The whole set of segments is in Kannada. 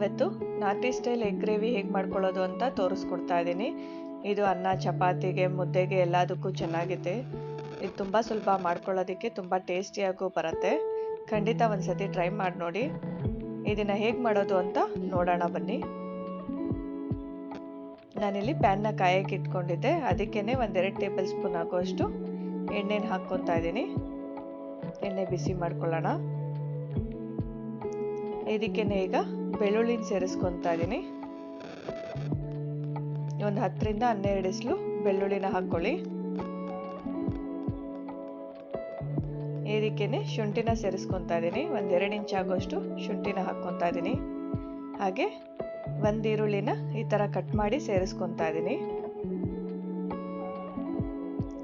ಇವತ್ತು ನಾಟಿ ಸ್ಟೈಲ್ ಎಗ್ ಗ್ರೇವಿ ಹೇಗೆ ಮಾಡ್ಕೊಳ್ಳೋದು ಅಂತ ತೋರಿಸ್ಕೊಡ್ತಾ ಇದ್ದೀನಿ. ಇದು ಅನ್ನ ಚಪಾತಿಗೆ ಮುದ್ದೆಗೆ ಎಲ್ಲದಕ್ಕೂ ಚೆನ್ನಾಗಿದೆ. ಇದು ತುಂಬ ಸುಲಭ ಮಾಡ್ಕೊಳ್ಳೋದಕ್ಕೆ, ತುಂಬ ಟೇಸ್ಟಿಯಾಗೂ ಬರುತ್ತೆ. ಖಂಡಿತ ಒಂದ್ಸತಿ ಟ್ರೈ ಮಾಡಿ ನೋಡಿ. ಇದನ್ನು ಹೇಗೆ ಮಾಡೋದು ಅಂತ ನೋಡೋಣ ಬನ್ನಿ. ನಾನಿಲ್ಲಿ ಪ್ಯಾನ್ನ ಕಾಯಕ್ಕೆ ಇಟ್ಕೊಂಡಿದ್ದೆ. ಅದಕ್ಕೇನೆ 1-2 ಟೇಬಲ್ ಸ್ಪೂನ್ ಆಗುವಷ್ಟು ಎಣ್ಣೆನ ಹಾಕ್ಕೊತಾ ಇದ್ದೀನಿ. ಎಣ್ಣೆ ಬಿಸಿ ಮಾಡ್ಕೊಳ್ಳೋಣ. ಇದಕ್ಕೇನೆ ಈಗ ಬೆಳ್ಳುಳ್ಳಿನ ಸೇರಿಸ್ಕೊತಾ ಇದ್ದೀನಿ. ಒಂದು 10ರಿಂದ 12 ಇಸ್ಲು ಬೆಳ್ಳುಳ್ಳಿನ ಹಾಕ್ಕೊಳ್ಳಿ. ಇದಕ್ಕೇನೆ ಶುಂಠಿನ ಸೇರಿಸ್ಕೊತಾ ಇದ್ದೀನಿ. 1-2 ಇಂಚ್ ಆಗೋಷ್ಟು ಶುಂಠಿನ ಹಾಕ್ಕೊತಾ ಇದ್ದೀನಿ. ಹಾಗೆ 1 ಈರುಳ್ಳಿನ ಈ ಥರ ಕಟ್ ಮಾಡಿ ಸೇರಿಸ್ಕೊತಾ ಇದ್ದೀನಿ.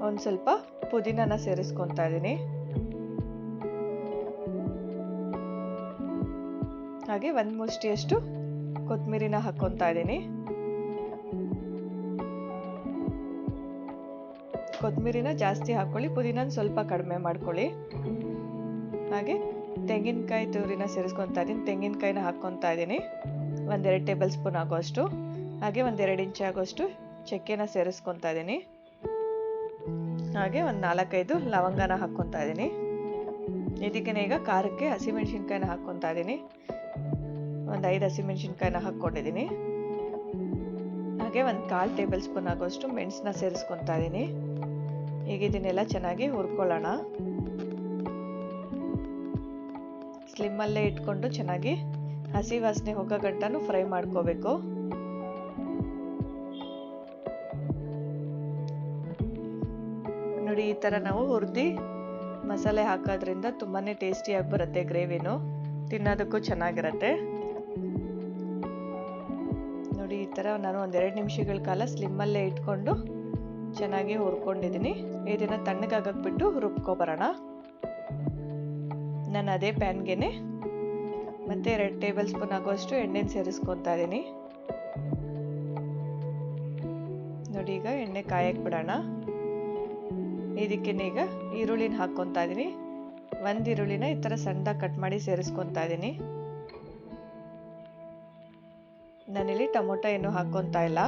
ಒಂದು ಸ್ವಲ್ಪ ಪುದೀನನ ಸೇರಿಸ್ಕೊತಾ ಇದ್ದೀನಿ. ಹಾಗೆ 1 ಮುಷ್ಟಿಯಷ್ಟು ಕೊತ್ತಂಬರಿನ ಹಾಕ್ಕೊತಾ ಇದ್ದೀನಿ. ಕೊತ್ತಂಬರಿನ ಜಾಸ್ತಿ ಹಾಕ್ಕೊಳ್ಳಿ, ಪುದೀನ ಸ್ವಲ್ಪ ಕಡಿಮೆ ಮಾಡ್ಕೊಳ್ಳಿ. ಹಾಗೆ ತೆಂಗಿನಕಾಯಿ ತುರಿನ ಸೇರಿಸ್ಕೊತಾ ಇದ್ದೀನಿ. ತೆಂಗಿನಕಾಯಿನ ಹಾಕ್ಕೊತಾ ಇದ್ದೀನಿ 1-2 ಟೇಬಲ್ ಸ್ಪೂನ್ ಆಗೋಷ್ಟು. ಹಾಗೆ 1-2 ಇಂಚ್ ಆಗೋಷ್ಟು ಚಕ್ಕೆನ ಸೇರಿಸ್ಕೊತಾ ಇದ್ದೀನಿ. ಹಾಗೆ ಒಂದು 4-5 ಲವಂಗನ ಹಾಕ್ಕೊತಾ ಇದ್ದೀನಿ. ಇದಕ್ಕೆ ಈಗ ಖಾರಕ್ಕೆ ಹಸಿಮೆಣಸಿನ್ಕಾಯಿನ ಹಾಕ್ಕೊತಾ ಇದ್ದೀನಿ. ಒಂದು 5 ಹಸಿಮೆಣಸಿನ್ಕಾಯಿನ ಹಾಕ್ಕೊಂಡಿದ್ದೀನಿ. ಹಾಗೆ ಒಂದು 1/4 ಟೇಬಲ್ ಸ್ಪೂನ್ ಆಗೋಷ್ಟು ಮೆಣಸನ್ನ ಸೇರಿಸ್ಕೊತಾ ಇದ್ದೀನಿ. ಈಗ ಇದನ್ನೆಲ್ಲ ಚೆನ್ನಾಗಿ ಹುರ್ಕೊಳ್ಳೋಣ. ಸ್ಲಿಮ್ಮಲ್ಲೇ ಇಟ್ಕೊಂಡು ಚೆನ್ನಾಗಿ ಹಸಿ ವಾಸನೆ ಹೋಗೋ ಗಂಟನೂ ಫ್ರೈ ಮಾಡ್ಕೋಬೇಕು. ನೋಡಿ, ಈ ಥರ ನಾವು ಹುರಿದು ಮಸಾಲೆ ಹಾಕೋದ್ರಿಂದ ತುಂಬಾನೇ ಟೇಸ್ಟಿಯಾಗಿ ಬರುತ್ತೆ. ಗ್ರೇವಿನೂ ತಿನ್ನೋದಕ್ಕೂ ಚೆನ್ನಾಗಿರುತ್ತೆ. ನೋಡಿ, ಈ ಥರ ನಾನು 1-2 ನಿಮಿಷಗಳ ಕಾಲ ಸ್ಲಿಮ್ಮಲ್ಲೇ ಇಟ್ಕೊಂಡು ಚೆನ್ನಾಗಿ ಹುರ್ಕೊಂಡಿದ್ದೀನಿ. ಇದನ್ನು ತಣ್ಣಗಾಗಕ್ಕೆ ಬಿಟ್ಟು ರುಬ್ಕೊಬರೋಣ. ನಾನು ಅದೇ ಪ್ಯಾನ್ಗೆನೆ ಮತ್ತೆ 2 ಟೇಬಲ್ ಸ್ಪೂನ್ ಆಗುವಷ್ಟು ಎಣ್ಣೆನ ಸೇರಿಸ್ಕೊತಾ ಇದ್ದೀನಿ. ನೋಡಿ, ಈಗ ಎಣ್ಣೆ ಕಾಯಕ್ಕೆ ಬಿಡೋಣ. ಇದಕ್ಕೇನೆ ಈಗ ಈರುಳ್ಳಿನ ಹಾಕ್ಕೊತಾ ಇದ್ದೀನಿ. 1 ಈರುಳ್ಳಿನ ಈ ಥರ ಸಣ್ಣದಾಗಿ ಕಟ್ ಮಾಡಿ ಸೇರಿಸ್ಕೊತಾ ಇದ್ದೀನಿ. ನಾನಿಲ್ಲಿ ಟೊಮೊಟೊ ಏನು ಹಾಕ್ಕೊತಾ ಇಲ್ಲ.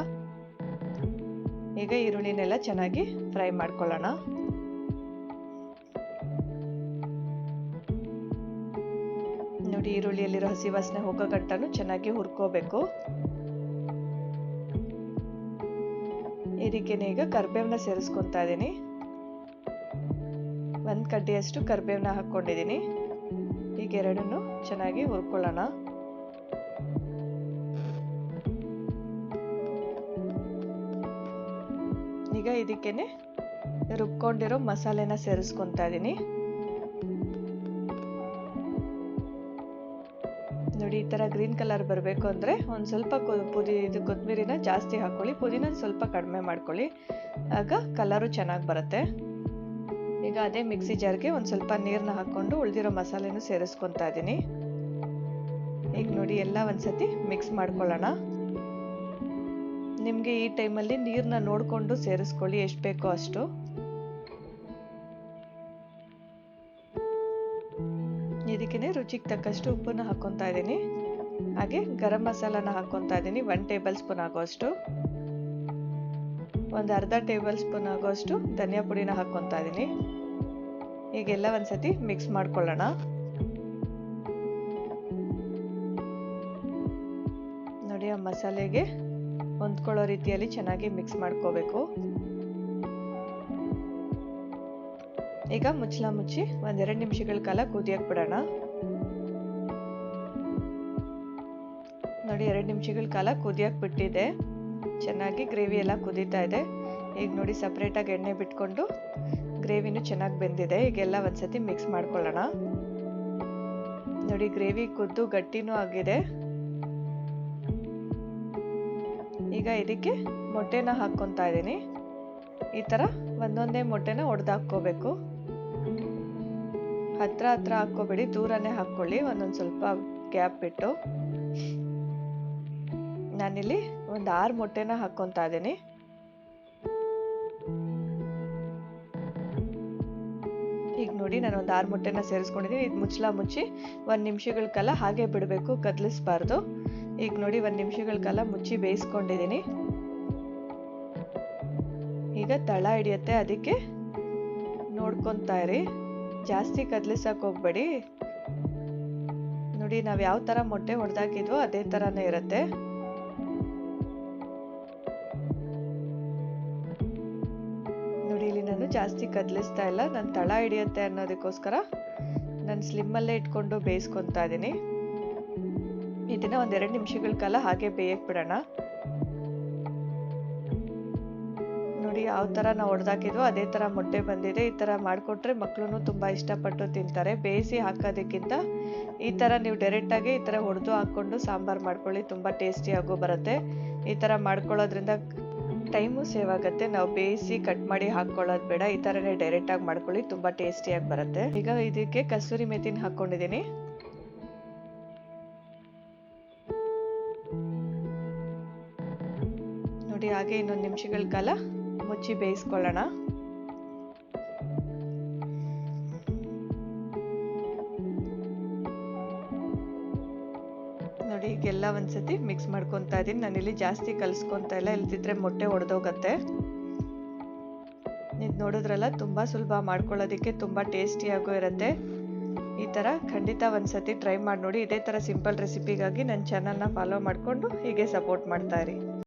ಈಗ ಈರುಳ್ಳಿನೆಲ್ಲ ಚೆನ್ನಾಗಿ ಫ್ರೈ ಮಾಡ್ಕೊಳ್ಳೋಣ. ನೋಡಿ, ಈರುಳ್ಳಿಯಲ್ಲಿರೋ ಹಸಿ ವಾಸನೆ ಹೋಗೋ ಗಂಟನೂ ಚೆನ್ನಾಗಿ ಹುರ್ಕೋಬೇಕು. ಇದಕ್ಕೇನೆ ಈಗ ಕರಿಬೇವನ್ನ ಸೇರಿಸ್ಕೊತಾ ಇದ್ದೀನಿ. 1 ಕಡ್ಡಿಯಷ್ಟು ಕರಿಬೇವನ್ನ ಹಾಕ್ಕೊಂಡಿದ್ದೀನಿ. ಈಗ ಎರಡನ್ನೂ ಚೆನ್ನಾಗಿ ಹುರ್ಕೊಳ್ಳೋಣ. ಈಗ ಇದಕ್ಕೇನೆ ರುಬ್ಕೊಂಡಿರೋ ಮಸಾಲೆನ ಸೇರಿಸ್ಕೊತಾ ಇದ್ದೀನಿ. ನೋಡಿ, ಈ ಥರ ಗ್ರೀನ್ ಕಲರ್ ಬರಬೇಕು ಅಂದರೆ ಒಂದು ಸ್ವಲ್ಪ ಕೊತ್ತಂಬರಿನ ಜಾಸ್ತಿ ಹಾಕ್ಕೊಳ್ಳಿ, ಪುದೀನ ಸ್ವಲ್ಪ ಕಡಿಮೆ ಮಾಡ್ಕೊಳ್ಳಿ. ಆಗ ಕಲರು ಚೆನ್ನಾಗಿ ಬರುತ್ತೆ. ಈಗ ಅದೇ ಮಿಕ್ಸಿ ಜಾರ್ಗೆ ಒಂದು ಸ್ವಲ್ಪ ನೀರನ್ನ ಹಾಕ್ಕೊಂಡು ಉಳಿದಿರೋ ಮಸಾಲೆನೂ ಸೇರಿಸ್ಕೊತಾ ಇದ್ದೀನಿ. ಈಗ ನೋಡಿ, ಎಲ್ಲ ಒಂದ್ಸತಿ ಮಿಕ್ಸ್ ಮಾಡ್ಕೊಳ್ಳೋಣ. ನಿಮಗೆ ಈ ಟೈಮಲ್ಲಿ ನೀರನ್ನ ನೋಡಿಕೊಂಡು ಸೇರಿಸ್ಕೊಳ್ಳಿ, ಎಷ್ಟು ಬೇಕೋ ಅಷ್ಟು. ಇದಕ್ಕೇನೆ ರುಚಿಗೆ ತಕ್ಕಷ್ಟು ಉಪ್ಪನ್ನ ಹಾಕ್ಕೊತಾ ಇದ್ದೀನಿ. ಹಾಗೆ ಗರಂ ಮಸಾಲಾನ ಹಾಕ್ಕೊತಾ ಇದ್ದೀನಿ 1 ಟೇಬಲ್ ಸ್ಪೂನ್ ಆಗೋಷ್ಟು. ಒಂದು ಅರ್ಧ ಟೇಬಲ್ ಸ್ಪೂನ್ ಆಗೋಷ್ಟು ಧನಿಯಾ ಪುಡಿನ ಹಾಕ್ಕೊತಾ ಇದ್ದೀನಿ. ಈಗೆಲ್ಲ ಒಂದ್ಸತಿ ಮಿಕ್ಸ್ ಮಾಡ್ಕೊಳ್ಳೋಣ. ನೋಡಿ, ಆ ಮಸಾಲೆಗೆ ಹೊಂದ್ಕೊಳ್ಳೋ ರೀತಿಯಲ್ಲಿ ಚೆನ್ನಾಗಿ ಮಿಕ್ಸ್ ಮಾಡ್ಕೋಬೇಕು. ಈಗ ಮುಚ್ಚಳ ಮುಚ್ಚಿ 1-2 ನಿಮಿಷಗಳ ಕಾಲ ಕುದಿಯಕ್ಕೆ ಬಿಡೋಣ. ನೋಡಿ, 2 ನಿಮಿಷಗಳ ಕಾಲ ಕುದಿಯಕ್ಕೆ ಬಿಟ್ಟಿದೆ. ಚೆನ್ನಾಗಿ ಗ್ರೇವಿ ಎಲ್ಲ ಕುದೀತಾ ಇದೆ. ಈಗ ನೋಡಿ, ಸಪ್ರೇಟಾಗಿ ಎಣ್ಣೆ ಬಿಟ್ಕೊಂಡು ಗ್ರೇವಿನೂ ಚೆನ್ನಾಗಿ ಬೆಂದಿದೆ. ಈಗೆಲ್ಲ ಒಂದ್ಸತಿ ಮಿಕ್ಸ್ ಮಾಡ್ಕೊಳ್ಳೋಣ. ನೋಡಿ, ಗ್ರೇವಿ ಕುದ್ದು ಗಟ್ಟಿನೂ ಆಗಿದೆ. ಈಗ ಇದಕ್ಕೆ ಮೊಟ್ಟೆನ ಹಾಕ್ಕೊತಾ ಇದ್ದೀನಿ. ಈ ಥರ ಒಂದೊಂದೇ ಮೊಟ್ಟೆನ ಒಡೆದು ಹಾಕ್ಕೋಬೇಕು. ಹತ್ರ ಹಾಕ್ಕೋಬೇಡಿ, ದೂರನೇ ಹಾಕ್ಕೊಳ್ಳಿ, ಒಂದೊಂದು ಸ್ವಲ್ಪ ಗ್ಯಾಪ್ ಬಿಟ್ಟು. ನಾನಿಲ್ಲಿ ಒಂದು 6 ಮೊಟ್ಟೆನ ಹಾಕ್ಕೊತಾ ಇದ್ದೀನಿ. ಈಗ ನೋಡಿ, ನಾನು ಒಂದು 6 ಮೊಟ್ಟೆನ ಸೇರಿಸ್ಕೊಂಡಿದ್ದೀನಿ. ಇದು ಮುಚ್ಚಳ ಮುಚ್ಚಿ 1 ನಿಮಿಷಗಳ ಕಾಲ ಹಾಗೆ ಬಿಡಬೇಕು, ಕದಲಿಸಬಾರ್ದು. ಈಗ ನೋಡಿ 1 ನಿಮಿಷಗಳ ಕಾಲ ಮುಚ್ಚಿ ಬೇಯಿಸ್ಕೊಂಡಿದ್ದೀನಿ. ಈಗ ತಳ ಹಿಡಿಯುತ್ತೆ, ಅದಕ್ಕೆ ನೋಡ್ಕೊತಾ ಇರಿ, ಜಾಸ್ತಿ ಕದಲಿಸಕ್ಕೆ ಹೋಗ್ಬೇಡಿ. ನೋಡಿ ನಾವು ಯಾವ ತರ ಮೊಟ್ಟೆ ಹೊಡೆದಾಕಿದ್ವೋ ಅದೇ ತರಾನೇ ಇರುತ್ತೆ. ನೋಡಿ ಇಲ್ಲಿ ನಾನು ಜಾಸ್ತಿ ಕದಲಿಸ್ತಾ ಇಲ್ಲ, ನಾನು ತಳ ಹಿಡಿಯುತ್ತೆ ಅನ್ನೋದಕ್ಕೋಸ್ಕರ ನಾನು ಸ್ಲಿಮ್ಮಲ್ಲೇ ಇಟ್ಕೊಂಡು ಬೇಯಿಸ್ಕೊತಾ ಇದ್ದೀನಿ. ಇದನ್ನ 1-2 ನಿಮಿಷಗಳ ಕಾಲ ಹಾಗೆ ಬೇಯಕ್ಕೆ ಬಿಡೋಣ. ನೋಡಿ ಯಾವ ತರ ನಾವು ಹೊಡೆದಾಕಿದ್ವೋ ಅದೇ ತರ ಮೊಟ್ಟೆ ಬಂದಿದೆ. ಈ ತರ ಮಾಡಿಕೊಟ್ರೆ ಮಕ್ಕಳು ತುಂಬಾ ಇಷ್ಟಪಟ್ಟು ತಿಂತಾರೆ. ಬೇಯಿಸಿ ಹಾಕೋದಕ್ಕಿಂತ ಈ ತರ ನೀವು ಡೈರೆಕ್ಟ್ ಆಗಿ ಈ ತರ ಹೊಡೆದು ಹಾಕೊಂಡು ಸಾಂಬಾರ್ ಮಾಡ್ಕೊಳ್ಳಿ, ತುಂಬಾ ಟೇಸ್ಟಿಯಾಗೂ ಬರುತ್ತೆ. ಈ ತರ ಮಾಡ್ಕೊಳ್ಳೋದ್ರಿಂದ ಟೈಮು ಸೇವ್ ಆಗುತ್ತೆ. ನಾವು ಬೇಯಿಸಿ ಕಟ್ ಮಾಡಿ ಹಾಕೊಳ್ಳೋದು ಬೇಡ, ಈ ತರನೇ ಡೈರೆಕ್ಟ್ ಆಗಿ ಮಾಡ್ಕೊಳ್ಳಿ, ತುಂಬಾ ಟೇಸ್ಟಿಯಾಗಿ ಬರುತ್ತೆ. ಈಗ ಇದಕ್ಕೆ ಕಸೂರಿ ಮೆಥಿನ ಹಾಕೊಂಡಿದ್ದೀನಿ. ನೋಡಿ ಹಾಗೆ ಇನ್ನೊಂದು ನಿಮಿಷಗಳ ಕಾಲ ಮುಚ್ಚಿ ಬೇಯಿಸ್ಕೊಳ್ಳೋಣ. ನೋಡಿ ಈಗೆಲ್ಲ ಒಂದ್ಸತಿ ಮಿಕ್ಸ್ ಮಾಡ್ಕೊತಾ ಇದೀನಿ. ನಾನಿಲ್ಲಿ ಜಾಸ್ತಿ ಕಲ್ಸ್ಕೊಂತ ಇಲ್ಲ, ಇಲ್ದಿದ್ರೆ ಮೊಟ್ಟೆ ಒಡೆದೋಗತ್ತೆ. ಇದು ನೋಡಿದ್ರಲ್ಲ, ತುಂಬಾ ಸುಲಭ ಮಾಡ್ಕೊಳ್ಳೋದಕ್ಕೆ, ತುಂಬಾ ಟೇಸ್ಟಿಯಾಗೂ ಇರುತ್ತೆ. ಈ ತರ ಖಂಡಿತ ಒಂದ್ಸತಿ ಟ್ರೈ ಮಾಡಿ ನೋಡಿ. ಇದೇ ತರ ಸಿಂಪಲ್ ರೆಸಿಪಿಗಾಗಿ ನನ್ನ ಚಾನಲ್ನ ಫಾಲೋ ಮಾಡಿಕೊಂಡು ಹೀಗೆ ಸಪೋರ್ಟ್ ಮಾಡ್ತಾ ಇರಿ.